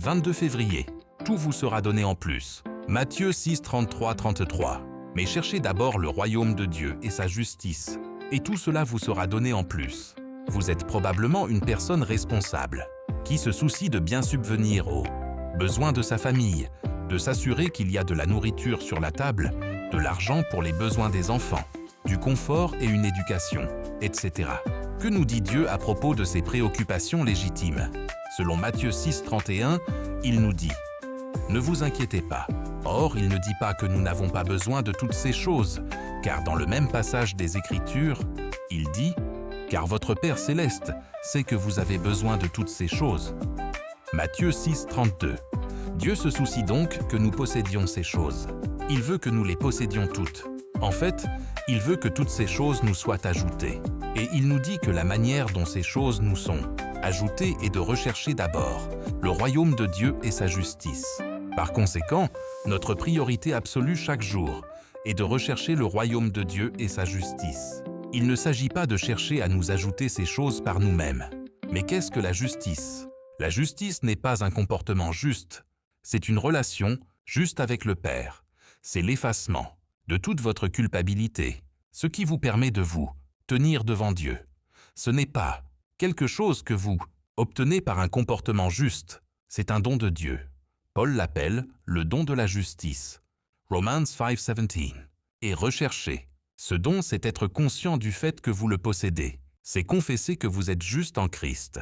22 février. Tout vous sera donné en plus. Matthieu 6, 33. Mais cherchez d'abord le royaume de Dieu et sa justice, et tout cela vous sera donné en plus. Vous êtes probablement une personne responsable, qui se soucie de bien subvenir aux besoins de sa famille, de s'assurer qu'il y a de la nourriture sur la table, de l'argent pour les besoins des enfants, du confort et une éducation, etc. Que nous dit Dieu à propos de ces préoccupations légitimes? Selon Matthieu 6, 31, il nous dit « Ne vous inquiétez pas ». Or, il ne dit pas que nous n'avons pas besoin de toutes ces choses, car dans le même passage des Écritures, il dit « Car votre Père céleste sait que vous avez besoin de toutes ces choses ». Matthieu 6, 32. Dieu se soucie donc que nous possédions ces choses. Il veut que nous les possédions toutes. En fait, il veut que toutes ces choses nous soient ajoutées. Et il nous dit que la manière dont ces choses nous sont ajoutées est de rechercher d'abord le royaume de Dieu et sa justice. Par conséquent, notre priorité absolue chaque jour est de rechercher le royaume de Dieu et sa justice. Il ne s'agit pas de chercher à nous ajouter ces choses par nous-mêmes. Mais qu'est-ce que la justice? La justice n'est pas un comportement juste, c'est une relation juste avec le Père. C'est l'effacement de toute votre culpabilité, ce qui vous permet de vous tenir devant Dieu. Ce n'est pas quelque chose que vous obtenez par un comportement juste, c'est un don de Dieu. Paul l'appelle le don de la justice. Romans 5:17. Et rechercher. Ce don, c'est être conscient du fait que vous le possédez. C'est confesser que vous êtes juste en Christ.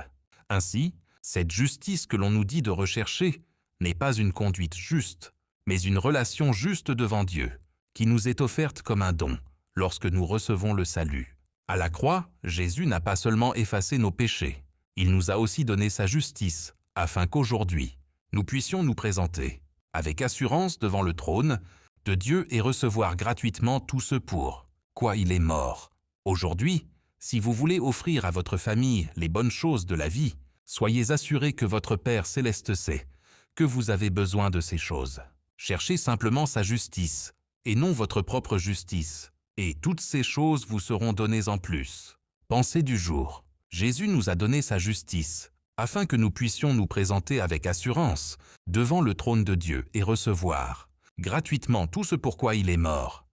Ainsi, cette justice que l'on nous dit de rechercher n'est pas une conduite juste, mais une relation juste devant Dieu, qui nous est offerte comme un don lorsque nous recevons le salut. À la croix, Jésus n'a pas seulement effacé nos péchés, il nous a aussi donné sa justice, afin qu'aujourd'hui, nous puissions nous présenter avec assurance devant le trône de Dieu et recevoir gratuitement tout ce pour quoi il est mort. Aujourd'hui, si vous voulez offrir à votre famille les bonnes choses de la vie, soyez assurés que votre Père céleste sait que vous avez besoin de ces choses. Cherchez simplement sa justice, et non votre propre justice, et toutes ces choses vous seront données en plus. Pensée du jour. Jésus nous a donné sa justice, afin que nous puissions nous présenter avec assurance devant le trône de Dieu et recevoir gratuitement tout ce pour quoi il est mort.